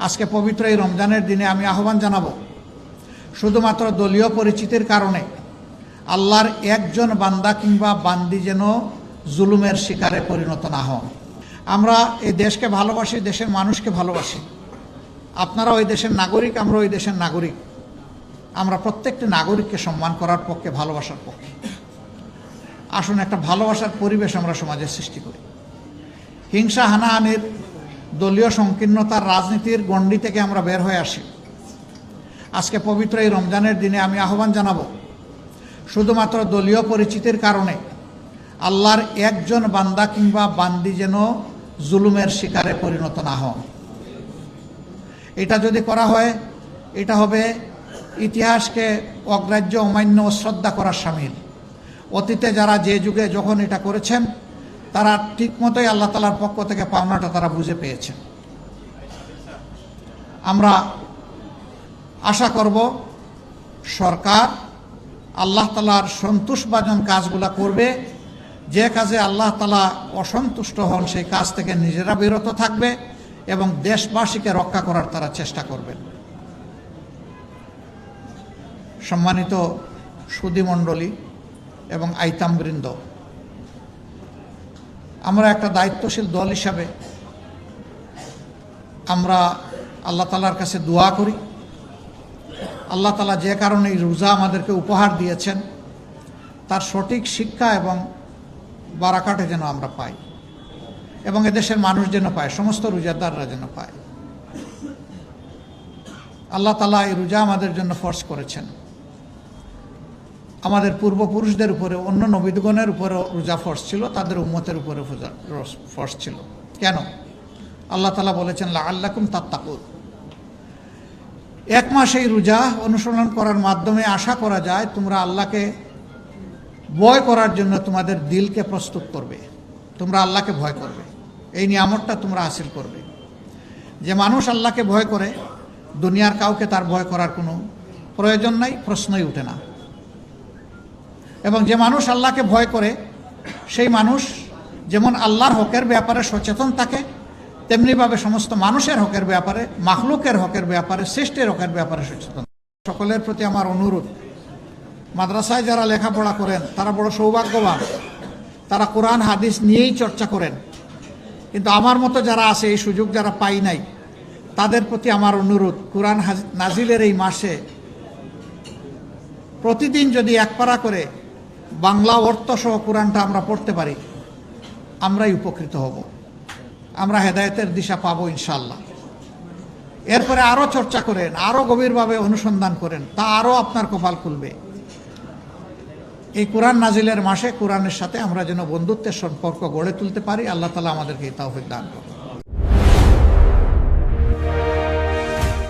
আজকে পবিত্র এই রমজানের দিনে আমি আহ্বান জানাবো, শুধুমাত্র দলীয় পরিচিতির কারণে আল্লাহর একজন বান্দা কিংবা বান্দি যেন জুলুমের শিকারে পরিণত না হন। আমরা এই দেশকে ভালোবাসি, দেশের মানুষকে ভালোবাসি। আপনারা ওই দেশের নাগরিক, আমরা ওই দেশের নাগরিক। আমরা প্রত্যেকটি নাগরিককে সম্মান করার পক্ষে, ভালোবাসার পক্ষে। আসুন একটা ভালোবাসার পরিবেশ আমরা সমাজে সৃষ্টি করি। হিংসা, হানাহানির, দলীয় সংকীর্ণতার রাজনীতির গণ্ডি থেকে আমরা বের হয়ে আসি। আজকে পবিত্র এই রমজানের দিনে আমি আহ্বান জানাবো, শুধুমাত্র দলীয় পরিচিতির কারণে আল্লাহর একজন বান্দা কিংবা বান্দি যেন জুলুমের শিকারে পরিণত না হন। এটা যদি করা হয়, এটা হবে ইতিহাসকে অগ্রাহ্য, অমান্য, অশ্রদ্ধা করার শামিল। অতীতে যারা যে যুগে যখন এটা করেছেন, তারা ঠিকমতোই আল্লাহ তাআলার পক্ষ থেকে পাওনাটা তারা বুঝে পেয়েছেন। আমরা আশা করব সরকার আল্লাহ তাআলার সন্তুষ্টভাজন কাজগুলা করবে। যে কাজে আল্লাহ তাআলা অসন্তুষ্ট হন সেই কাজ থেকে নিজেরা বিরত থাকবে এবং দেশবাসীকে রক্ষা করার তারা চেষ্টা করবেন। সম্মানিত সুধীমণ্ডলী এবং আইতামবৃন্দ, আমরা একটা দায়িত্বশীল দল হিসাবে আমরা আল্লাহ তাআলার কাছে দোয়া করি। আল্লাহ তাআলা যে কারণে এই রোজা আমাদেরকে উপহার দিয়েছেন, তার সঠিক শিক্ষা এবং বারাকাতে যেন আমরা পাই এবং এদেশের মানুষ যেন পায়, সমস্ত রোজাদাররা যেন পায়। আল্লাহ তাআলা এই রোজা আমাদের জন্য ফরজ করেছেন। আমাদের পূর্বপুরুষদের উপরে, অন্য নবীগণের উপরেও রোজা ফরজ ছিল, তাদের উম্মতের উপরে ফরজ ছিল। কেন? আল্লাহ তাআলা বলেছেন লাআল্লাকুম তাত্তাকুন। এক মাস এই রোজা অনুসরণ করার মাধ্যমে আশা করা যায় তোমরা আল্লাহকে ভয় করার জন্য তোমাদের দিলকে প্রস্তুত করবে, তোমরা আল্লাহকে ভয় করবে, এই নিয়ামতটা তোমরা হাসিল করবে। যে মানুষ আল্লাহকে ভয় করে, দুনিয়ার কাউকে তার ভয় করার কোনো প্রয়োজন নাই, প্রশ্নই ওঠে না। এবং যে মানুষ আল্লাহকে ভয় করে, সেই মানুষ যেমন আল্লাহর হকের ব্যাপারে সচেতন থাকে, তেমনিভাবে সমস্ত মানুষের হকের ব্যাপারে, মাখলুকের হকের ব্যাপারে, সৃষ্টির হকের ব্যাপারে সচেতন। সকলের প্রতি আমার অনুরোধ, মাদ্রাসায় যারা লেখাপড়া করেন তারা বড় সৌভাগ্যবান, তারা কোরআন হাদিস নিয়েই চর্চা করেন। কিন্তু আমার মতো যারা আছে, এই সুযোগ যারা পাই নাই, তাদের প্রতি আমার অনুরোধ, কোরআন নাজিলের এই মাসে প্রতিদিন যদি এক পারা করে বাংলা অর্থসহ কোরআনটা আমরা পড়তে পারি, আমরাই উপকৃত হব, আমরা হেদায়েতের দিশা পাবো ইনশাআল্লাহ। এরপরে আরও চর্চা করেন, আরও গভীরভাবে অনুসন্ধান করেন, তা আরও আপনার কপাল খুলবে। এই কোরআন নাজিলের মাসে কোরআনের সাথে আমরা যেন বন্ধুত্বের সম্পর্ক গড়ে তুলতে পারি। আল্লাহ তাআলা আমাদেরকে এই তৌফিক দান করুন।